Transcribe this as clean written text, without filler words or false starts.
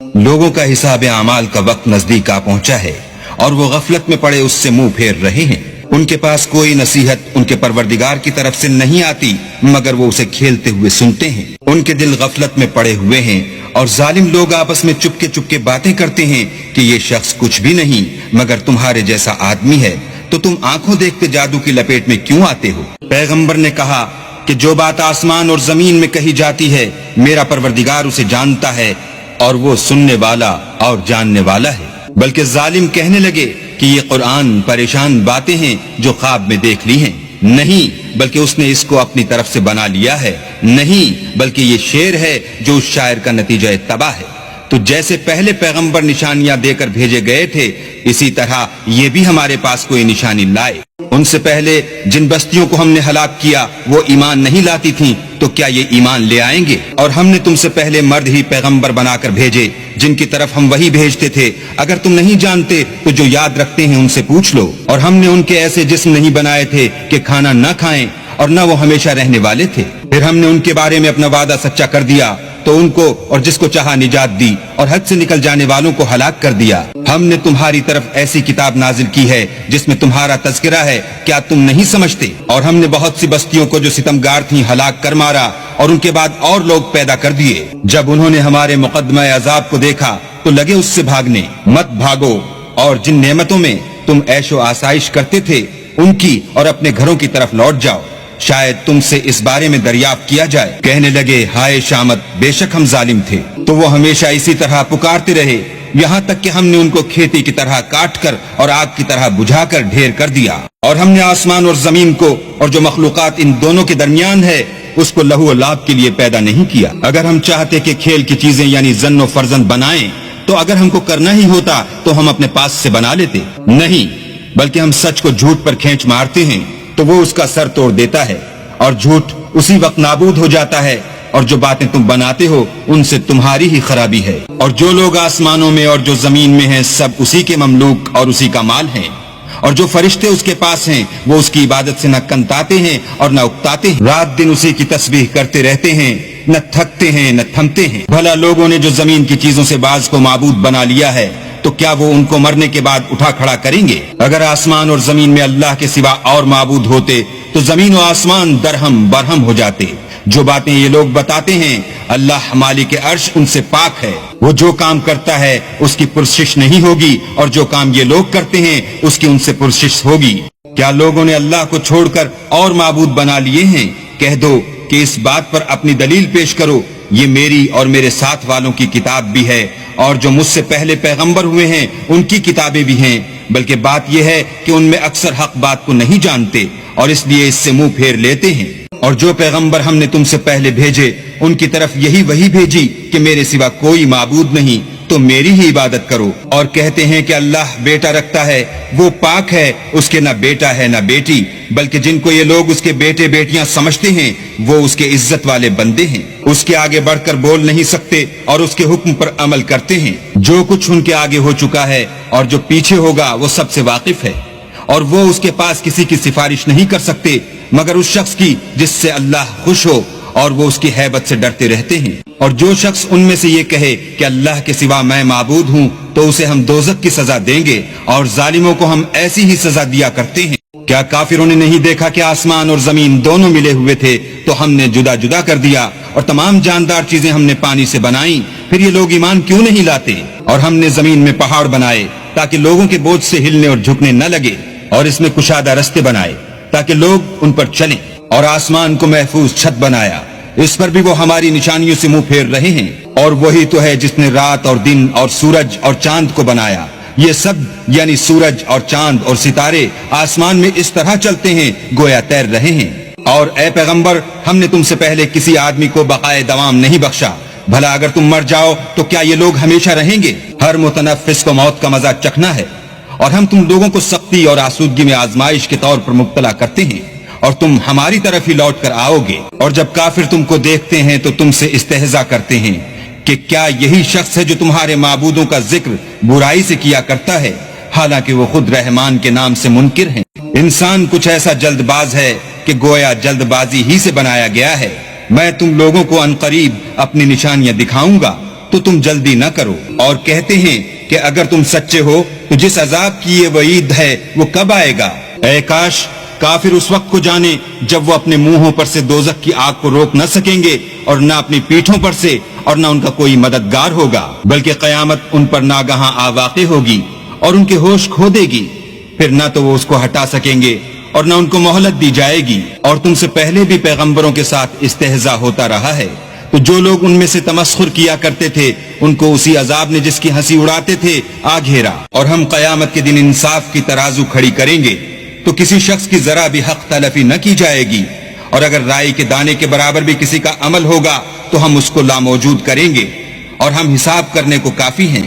لوگوں کا حساب اعمال کا وقت نزدیک آ پہنچا ہے اور وہ غفلت میں پڑے اس سے منہ پھیر رہے ہیں۔ ان کے پاس کوئی نصیحت ان کے پروردگار کی طرف سے نہیں آتی مگر وہ اسے کھیلتے ہوئے سنتے ہیں۔ ان کے دل غفلت میں پڑے ہوئے ہیں اور ظالم لوگ آپس میں چپکے چپکے باتیں کرتے ہیں کہ یہ شخص کچھ بھی نہیں مگر تمہارے جیسا آدمی ہے، تو تم آنکھوں دیکھتے جادو کی لپیٹ میں کیوں آتے ہو؟ پیغمبر نے کہا کہ جو بات آسمان اور زمین میں کہی جاتی ہے میرا پروردگار اسے جانتا ہے اور وہ سننے والا اور جاننے والا ہے۔ بلکہ ظالم کہنے لگے کہ یہ قرآن پریشان باتیں ہیں جو خواب میں دیکھ لی ہیں، نہیں بلکہ اس نے اس کو اپنی طرف سے بنا لیا ہے، نہیں بلکہ یہ شعر ہے جو اس شاعر کا نتیجہ تباہ ہے۔ تو جیسے پہلے پیغمبر نشانیاں دے کر بھیجے گئے تھے اسی طرح یہ بھی ہمارے پاس کوئی نشانی لائے۔ ان سے پہلے جن بستیوں کو ہم نے ہلاک کیا وہ ایمان نہیں لاتی تھیں، تو کیا یہ ایمان لے آئیں گے؟ اور ہم نے تم سے پہلے مرد ہی پیغمبر بنا کر بھیجے جن کی طرف ہم وہی بھیجتے تھے۔ اگر تم نہیں جانتے تو جو یاد رکھتے ہیں ان سے پوچھ لو۔ اور ہم نے ان کے ایسے جسم نہیں بنائے تھے کہ کھانا نہ کھائیں اور نہ وہ ہمیشہ رہنے والے تھے۔ پھر ہم نے ان کے بارے میں اپنا وعدہ سچا کر دیا تو ان کو اور جس کو چاہا نجات دی اور حد سے نکل جانے والوں کو ہلاک کر دیا۔ ہم نے تمہاری طرف ایسی کتاب نازل کی ہے جس میں تمہارا تذکرہ ہے، کیا تم نہیں سمجھتے؟ اور ہم نے بہت سی بستیوں کو جو ستمگار تھیں ہلاک کر مارا اور ان کے بعد اور لوگ پیدا کر دیے۔ جب انہوں نے ہمارے مقدمہ عذاب کو دیکھا تو لگے اس سے بھاگنے۔ مت بھاگو اور جن نعمتوں میں تم عیش و آسائش کرتے تھے ان کی اور اپنے گھروں کی طرف لوٹ جاؤ، شاید تم سے اس بارے میں دریافت کیا جائے۔ کہنے لگے ہائے شامت، بے شک ہم ظالم تھے۔ تو وہ ہمیشہ اسی طرح پکارتے رہے یہاں تک کہ ہم نے ان کو کھیتی کی طرح کاٹ کر اور آگ کی طرح بجھا کر ڈھیر کر دیا۔ اور ہم نے آسمان اور زمین کو اور جو مخلوقات ان دونوں کے درمیان ہے اس کو لہو و لعب کے لیے پیدا نہیں کیا۔ اگر ہم چاہتے کہ کھیل کی چیزیں یعنی زن و فرزند بنائیں تو اگر ہم کو کرنا ہی ہوتا تو ہم اپنے پاس سے بنا لیتے، نہیں بلکہ ہم سچ کو جھوٹ پر کھینچ مارتے ہیں تو وہ اس کا سر توڑ دیتا ہے اور جھوٹ اسی وقت نابود ہو جاتا ہے، اور جو باتیں تم بناتے ہو ان سے تمہاری ہی خرابی ہے۔ اور جو لوگ آسمانوں میں اور جو زمین میں ہیں سب اسی کے مملوک اور اسی کا مال ہیں، اور جو فرشتے اس کے پاس ہیں وہ اس کی عبادت سے نہ کنتاتے ہیں اور نہ اکتاتے ہیں، رات دن اسی کی تسبیح کرتے رہتے ہیں، نہ تھکتے ہیں نہ تھمتے ہیں۔ بھلا لوگوں نے جو زمین کی چیزوں سے بعض کو معبود بنا لیا ہے تو کیا وہ ان کو مرنے کے بعد اٹھا کھڑا کریں گے؟ اگر آسمان اور زمین میں اللہ کے سوا اور معبود ہوتے تو زمین و آسمان درہم برہم ہو جاتے۔ جو باتیں یہ لوگ بتاتے ہیں اللہ مالک عرش ان سے پاک ہے، وہ جو کام کرتا ہے اس کی پرسش نہیں ہوگی اور جو کام یہ لوگ کرتے ہیں اس کی ان سے پرسش ہوگی۔ کیا لوگوں نے اللہ کو چھوڑ کر اور معبود بنا لیے ہیں؟ کہہ دو کہ اس بات پر اپنی دلیل پیش کرو، یہ میری اور میرے ساتھ والوں کی کتاب بھی ہے اور جو مجھ سے پہلے پیغمبر ہوئے ہیں ان کی کتابیں بھی ہیں، بلکہ بات یہ ہے کہ ان میں اکثر حق بات کو نہیں جانتے اور اس لیے اس سے منہ پھیر لیتے ہیں۔ اور جو پیغمبر ہم نے تم سے پہلے بھیجے ان کی طرف یہی وحی بھیجی کہ میرے سوا کوئی معبود نہیں تو میری ہی عبادت کرو، اور کہتے ہیں کہ اللہ بیٹا رکھتا ہے، وہ پاک ہے، اس کے نہ بیٹا ہے نہ بیٹی، بلکہ جن کو یہ لوگ اس کے بیٹے بیٹیاں سمجھتے ہیں وہ اس کے عزت والے بندے ہیں، اس کے آگے بڑھ کر بول نہیں سکتے اور اس کے حکم پر عمل کرتے ہیں۔ جو کچھ ان کے آگے ہو چکا ہے اور جو پیچھے ہوگا وہ سب سے واقف ہے، اور وہ اس کے پاس کسی کی سفارش نہیں کر سکتے مگر اس شخص کی جس سے اللہ خوش ہو، اور وہ اس کی ہیبت سے ڈرتے رہتے ہیں۔ اور جو شخص ان میں سے یہ کہے کہ اللہ کے سوا میں معبود ہوں تو اسے ہم دوزخ کی سزا دیں گے، اور ظالموں کو ہم ایسی ہی سزا دیا کرتے ہیں۔ کیا کافروں نے نہیں دیکھا کہ آسمان اور زمین دونوں ملے ہوئے تھے تو ہم نے جدا جدا کر دیا، اور تمام جاندار چیزیں ہم نے پانی سے بنائیں، پھر یہ لوگ ایمان کیوں نہیں لاتے؟ اور ہم نے زمین میں پہاڑ بنائے تاکہ لوگوں کے بوجھ سے ہلنے اور جھکنے نہ لگے، اور اس میں کشادہ رستے بنائے تاکہ لوگ ان پر چلیں، اور آسمان کو محفوظ چھت بنایا، اس پر بھی وہ ہماری نشانیوں سے منہ پھیر رہے ہیں۔ اور وہی تو ہے جس نے رات اور دن اور سورج اور چاند کو بنایا، یہ سب یعنی سورج اور چاند اور ستارے آسمان میں اس طرح چلتے ہیں گویا تیر رہے ہیں۔ اور اے پیغمبر ہم نے تم سے پہلے کسی آدمی کو بقائے دوام نہیں بخشا، بھلا اگر تم مر جاؤ تو کیا یہ لوگ ہمیشہ رہیں گے؟ ہر متنفس کو موت کا مزہ چکھنا ہے، اور ہم تم لوگوں کو سختی اور آسودگی میں آزمائش کے طور پر مبتلا کرتے ہیں، اور تم ہماری طرف ہی لوٹ کر آؤ گے۔ اور جب کافر تم کو دیکھتے ہیں تو تم سے استہزاء کرتے ہیں کہ کیا یہی شخص ہے جو تمہارے معبودوں کا ذکر برائی سے کیا کرتا ہے، حالانکہ وہ خود رحمان کے نام سے منکر ہیں۔ انسان کچھ ایسا جلد باز ہے کہ گویا جلد بازی ہی سے بنایا گیا ہے۔ میں تم لوگوں کو عنقریب اپنی نشانیاں دکھاؤں گا، تو تم جلدی نہ کرو، اور کہتے ہیں کہ اگر تم سچے ہو تو جس عذاب کی یہ وعید ہے وہ کب آئے گا؟ اے کاش کافر اس وقت کو جانے جب وہ اپنے منہوں پر سے دوزخ کی آگ کو روک نہ سکیں گے، اور نہ اپنی پیٹھوں پر سے، اور نہ ان کا کوئی مددگار ہوگا، بلکہ قیامت ان پر ناگہاں آ واقع ہوگی اور ان کے ہوش کھو دے گی، پھر نہ تو وہ اس کو ہٹا سکیں گے اور نہ ان کو مہلت دی جائے گی۔ اور تم سے پہلے بھی پیغمبروں کے ساتھ استہزاء ہوتا رہا ہے، تو جو لوگ ان میں سے تمسخر کیا کرتے تھے ان کو اسی عذاب نے جس کی ہنسی اڑاتے تھے آ گھیرا، اور ہم قیامت کے دن انصاف کی ترازو کھڑی کریں گے تو کسی شخص کی ذرا بھی حق تلفی نہ کی جائے گی، اور اگر رائی کے دانے کے برابر بھی کسی کا عمل ہوگا تو ہم اس کو لاموجود کریں گے، اور ہم حساب کرنے کو کافی ہیں۔